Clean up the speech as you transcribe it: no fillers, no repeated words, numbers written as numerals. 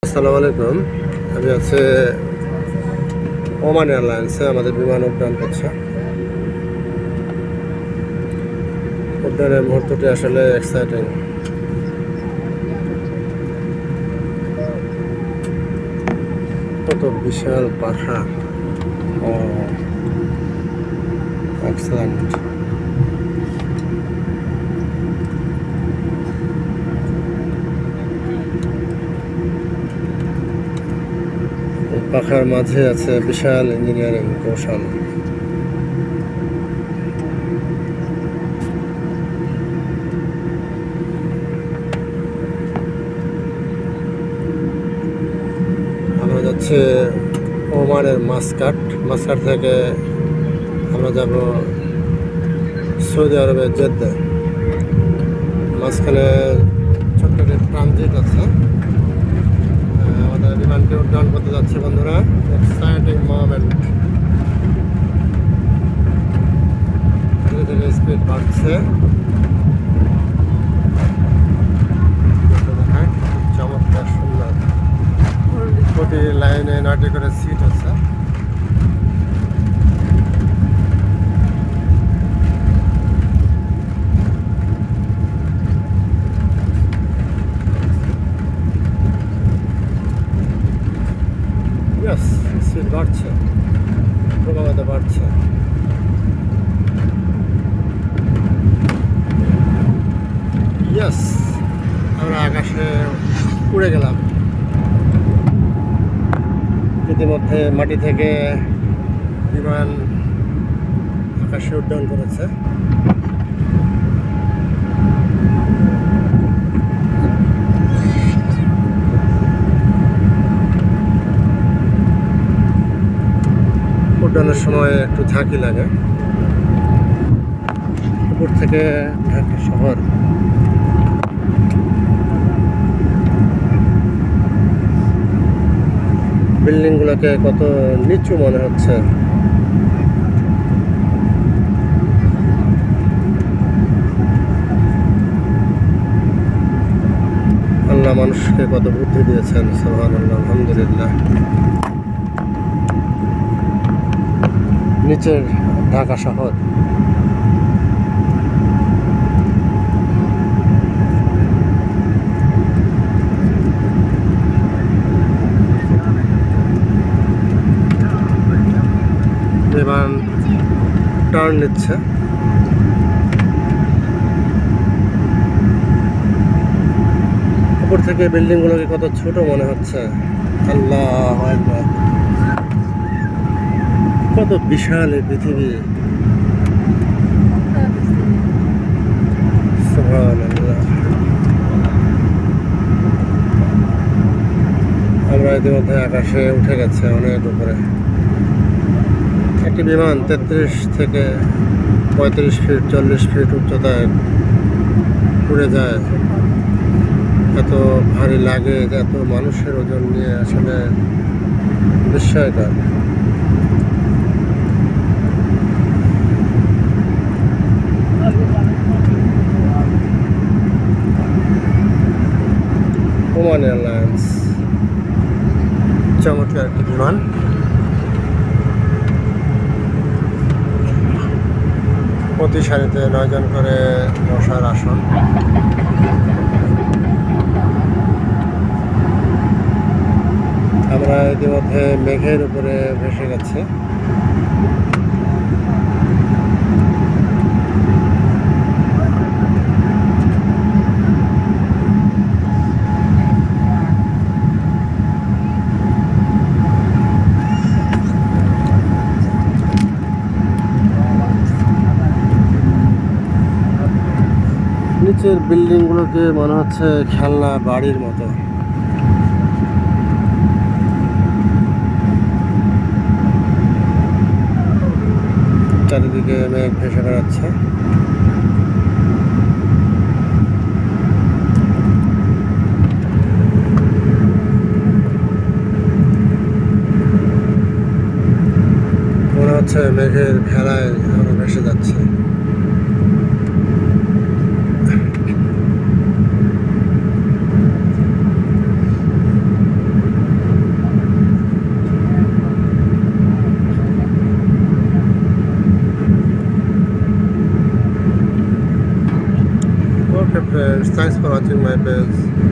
আসসালামু আলাইকুম। আমি আছি ওমান এয়ারলাইন্সে। আমাদের বিমান উড্ডয়ন করছে। উড্ডয়নের মুহূর্তটি আসলে এক্সাইটিং। কত বিশাল পাখা! ও এক্সেলেন্ট। পাখার মাঝে আছে বিশাল ইঞ্জিনিয়ারিং কৌশল। আমরা যাচ্ছি ওমানের মাসকাট থেকে আমরা যাব সৌদি আরবের জেদ্দা। মাঝখানে ছোট্ট একটি ট্রানজিট আছে। আমাদের বিমানটি উড্ডয়ন করতে যাচ্ছে বন্ধুরা। Exciting moment. ধীরে ধীরে স্পিড বাড়ছে। চমৎকার সুন্দর। প্রতি লাইনে 9টি করে সিট আছে। স্পিড বাড়ছে, ক্রমাগত বাড়ছে। আমরা আকাশে উড়ে গেলাম। ইতিমধ্যে মাটি থেকে বিমান আকাশে উড্ডয়ন করেছে। উড্ডয়নের সময় একটু ঝাঁকি লাগে। উপর থেকে ঢাকা শহর। বিল্ডিংগুলোকে কত নিচু মনে হচ্ছে। আল্লাহ মানুষকে কত বুদ্ধি দিয়েছেন। সুবহানাল্লাহ, আলহামদুলিল্লাহ। নিচের ঢাকা শহর। বিমান টার্ন নিচ্ছে। উপর থেকে বিল্ডিংগুলোকে কত ছোট মনে হচ্ছে। আল্লাহু আকবার, কত বিশাল এই পৃথিবী। সুবহানাল্লাহ। আমরা ইতিমধ্যে আকাশে উঠে গেছে অনেক উপরে। একটি বিমান 33 থেকে 35 ফিট 40 ফিট উচ্চতায় উড়ে যায়। এত ভারী লাগে, এত মানুষের ওজন নিয়ে আসলে বিস্ময়কর। ওমান এয়ারলাইন্স চমৎকার একটি বিমান। প্রতি সারিতে 9 জন করে বসার আসন। আমরা ইতিমধ্যে মেঘের উপরে ভেসে গেছে। নিচের বিল্ডিংগুলোকে মনে হচ্ছে খেলনা বাড়ির মতো। চারিদিকে মেঘ ভেসে বেড়াচ্ছে। মনে হচ্ছে মেঘের ভেলায় আমরা ভেসে যাচ্ছি। Okay friends, thanks for watching my page.